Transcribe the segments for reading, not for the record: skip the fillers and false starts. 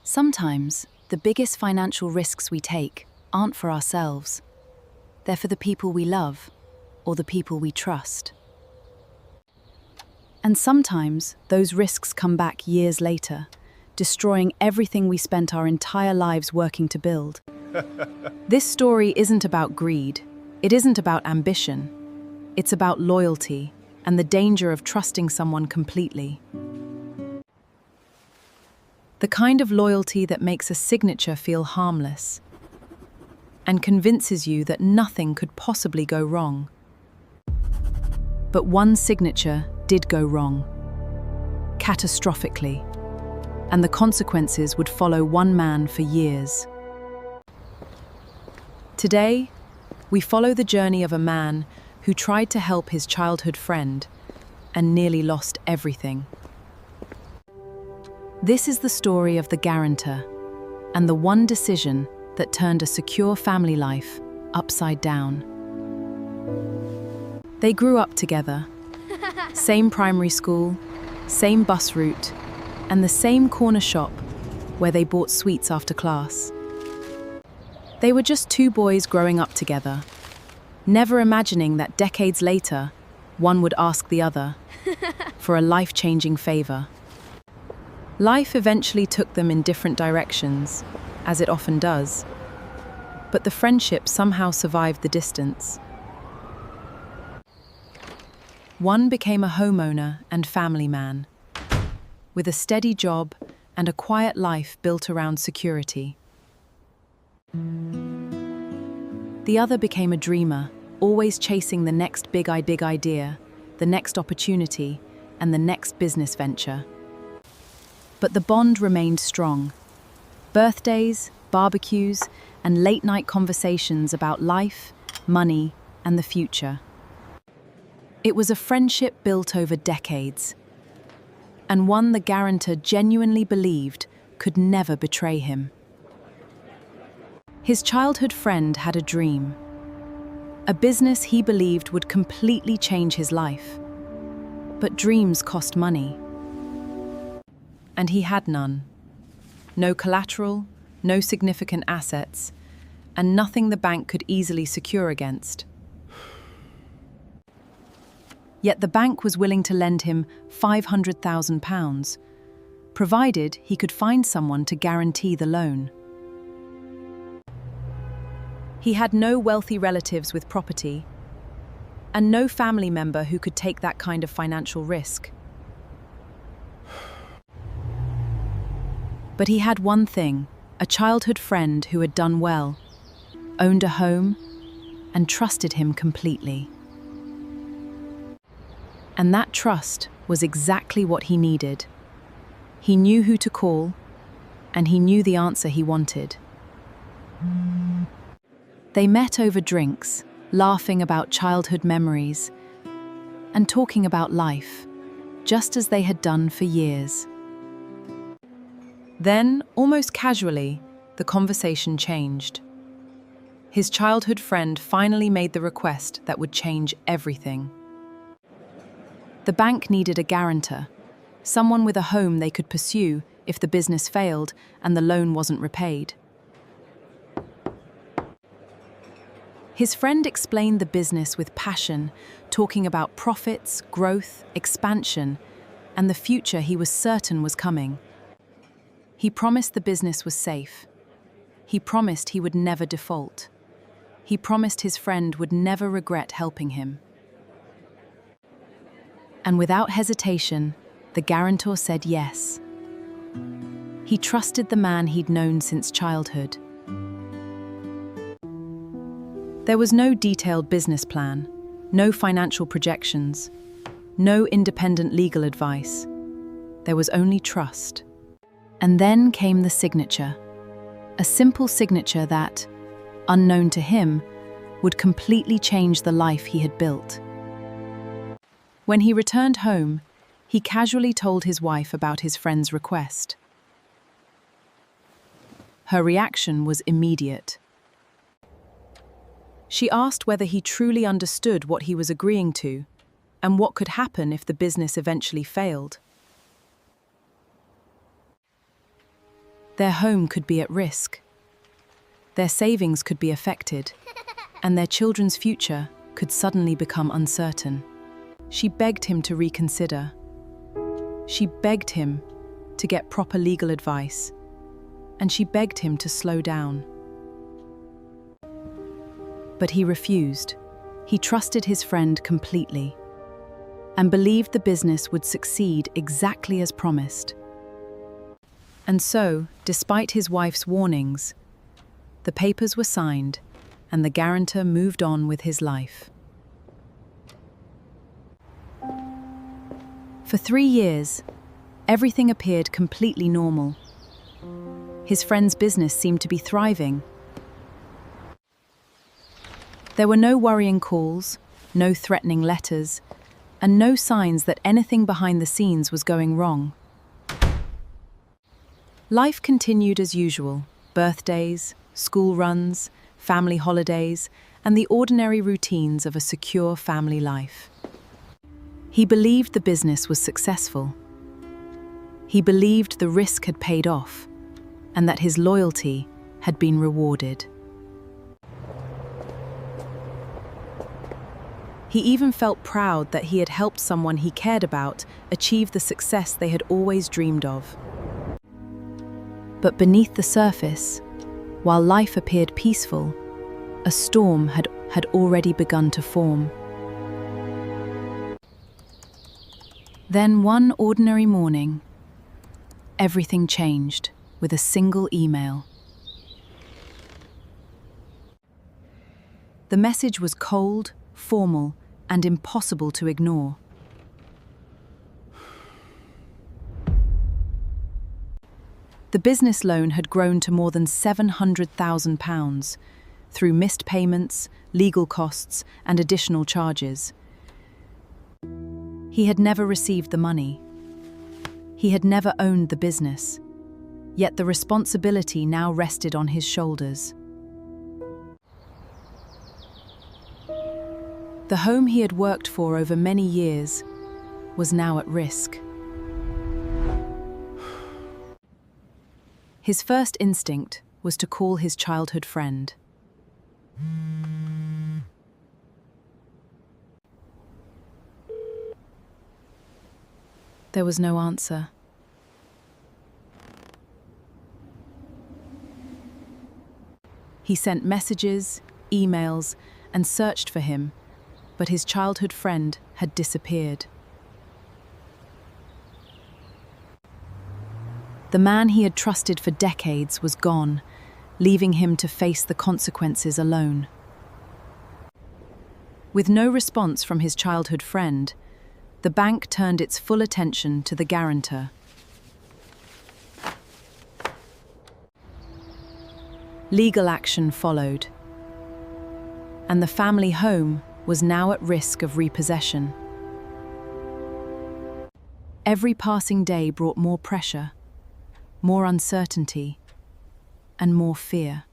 Sometimes, the biggest financial risks we take aren't for ourselves. They're for the people we love or the people we trust. And sometimes, those risks come back years later, destroying everything we spent our entire lives working to build. This story isn't about greed. It isn't about ambition. It's about loyalty and the danger of trusting someone completely. The kind of loyalty that makes a signature feel harmless and convinces you that nothing could possibly go wrong. But one signature did go wrong, catastrophically, and the consequences would follow one man for years. Today, we follow the journey of a man who tried to help his childhood friend and nearly lost everything. This is the story of the Guarantor and the one decision that turned a secure family life upside down. They grew up together, same primary school, same bus route, and the same corner shop where they bought sweets after class. They were just two boys growing up together, never imagining that decades later, one would ask the other for a life-changing favor. Life eventually took them in different directions, as it often does, but the friendship somehow survived the distance. One became a homeowner and family man, with a steady job and a quiet life built around security. The other became a dreamer, always chasing the next big idea, the next opportunity, and the next business venture. But the bond remained strong. Birthdays, barbecues, and late-night conversations about life, money, and the future. It was a friendship built over decades, and one the Guarantor genuinely believed could never betray him. His childhood friend had a dream, a business he believed would completely change his life. But dreams cost money. And he had none. No collateral, no significant assets, and nothing the bank could easily secure against. Yet the bank was willing to lend him £500,000, provided he could find someone to guarantee the loan. He had no wealthy relatives with property, and no family member who could take that kind of financial risk. But he had one thing, a childhood friend who had done well, owned a home, and trusted him completely. And that trust was exactly what he needed. He knew who to call, and he knew the answer he wanted. They met over drinks, laughing about childhood memories, and talking about life, just as they had done for years. Then, almost casually, the conversation changed. His childhood friend finally made the request that would change everything. The bank needed a guarantor, someone with a home they could pursue if the business failed and the loan wasn't repaid. His friend explained the business with passion, talking about profits, growth, expansion, and the future he was certain was coming. He promised the business was safe. He promised he would never default. He promised his friend would never regret helping him. And without hesitation, the Guarantor said yes. He trusted the man he'd known since childhood. There was no detailed business plan, no financial projections, no independent legal advice. There was only trust. And then came the signature, a simple signature that, unknown to him, would completely change the life he had built. When he returned home, he casually told his wife about his friend's request. Her reaction was immediate. She asked whether he truly understood what he was agreeing to and what could happen if the business eventually failed. Their home could be at risk. Their savings could be affected, and their children's future could suddenly become uncertain. She begged him to reconsider. She begged him to get proper legal advice, and she begged him to slow down. But he refused. He trusted his friend completely and believed the business would succeed exactly as promised. And so, despite his wife's warnings, the papers were signed and the guarantor moved on with his life. For 3 years, everything appeared completely normal. His friend's business seemed to be thriving. There were no worrying calls, no threatening letters, and no signs that anything behind the scenes was going wrong. Life continued as usual: birthdays, school runs, family holidays, and the ordinary routines of a secure family life. He believed the business was successful. He believed the risk had paid off, and that his loyalty had been rewarded. He even felt proud that he had helped someone he cared about achieve the success they had always dreamed of. But beneath the surface, while life appeared peaceful, a storm had already begun to form. Then one ordinary morning, everything changed with a single email. The message was cold, formal, and impossible to ignore. The business loan had grown to more than £700,000 through missed payments, legal costs, and additional charges. He had never received the money. He had never owned the business, yet the responsibility now rested on his shoulders. The home he had worked for over many years was now at risk. His first instinct was to call his childhood friend. There was no answer. He sent messages, emails, and searched for him, but his childhood friend had disappeared. The man he had trusted for decades was gone, leaving him to face the consequences alone. With no response from his childhood friend, the bank turned its full attention to the guarantor. Legal action followed, and the family home was now at risk of repossession. Every passing day brought more pressure, more uncertainty, and more fear.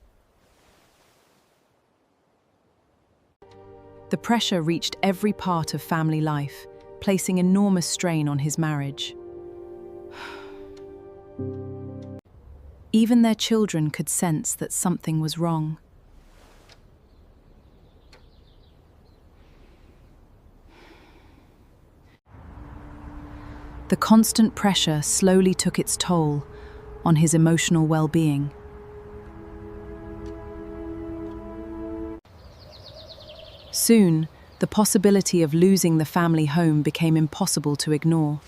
The pressure reached every part of family life, placing enormous strain on his marriage. Even their children could sense that something was wrong. The constant pressure slowly took its toll on his emotional well-being. Soon, the possibility of losing the family home became impossible to ignore.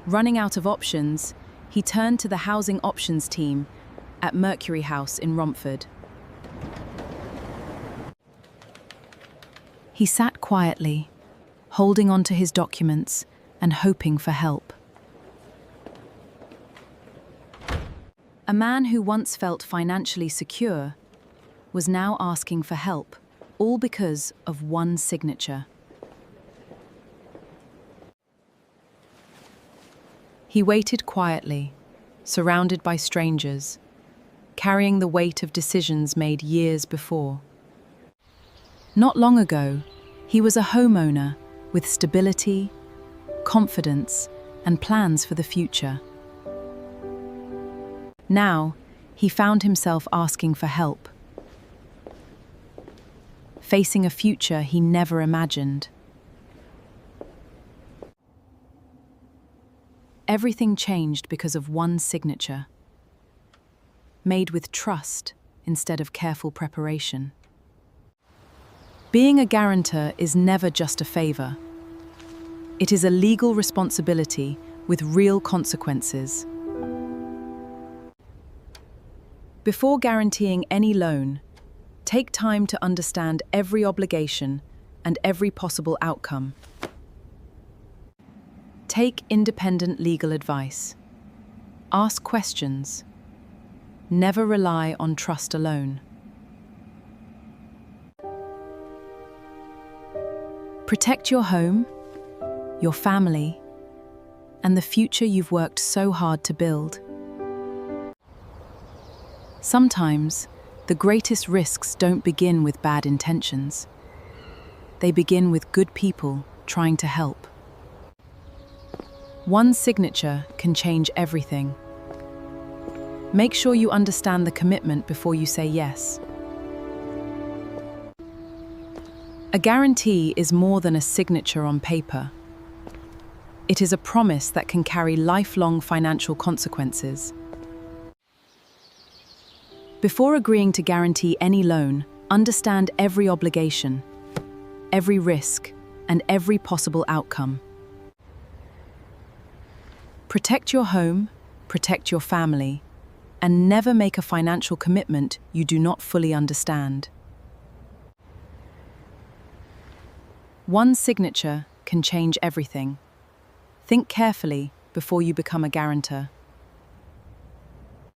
Running out of options, he turned to the housing options team at Mercury House in Romford. He sat quietly, holding on to his documents and hoping for help. A man who once felt financially secure was now asking for help, all because of one signature. He waited quietly, surrounded by strangers, carrying the weight of decisions made years before. Not long ago, he was a homeowner with stability, confidence, and plans for the future. Now, he found himself asking for help, facing a future he never imagined. Everything changed because of one signature, made with trust instead of careful preparation. Being a guarantor is never just a favor. It is a legal responsibility with real consequences. Before guaranteeing any loan, take time to understand every obligation and every possible outcome. Take independent legal advice. Ask questions. Never rely on trust alone. Protect your home, your family, and the future you've worked so hard to build. Sometimes, the greatest risks don't begin with bad intentions. They begin with good people trying to help. One signature can change everything. Make sure you understand the commitment before you say yes. A guarantee is more than a signature on paper. It is a promise that can carry lifelong financial consequences. Before agreeing to guarantee any loan, understand every obligation, every risk, and every possible outcome. Protect your home, protect your family, and never make a financial commitment you do not fully understand. One signature can change everything. Think carefully before you become a guarantor.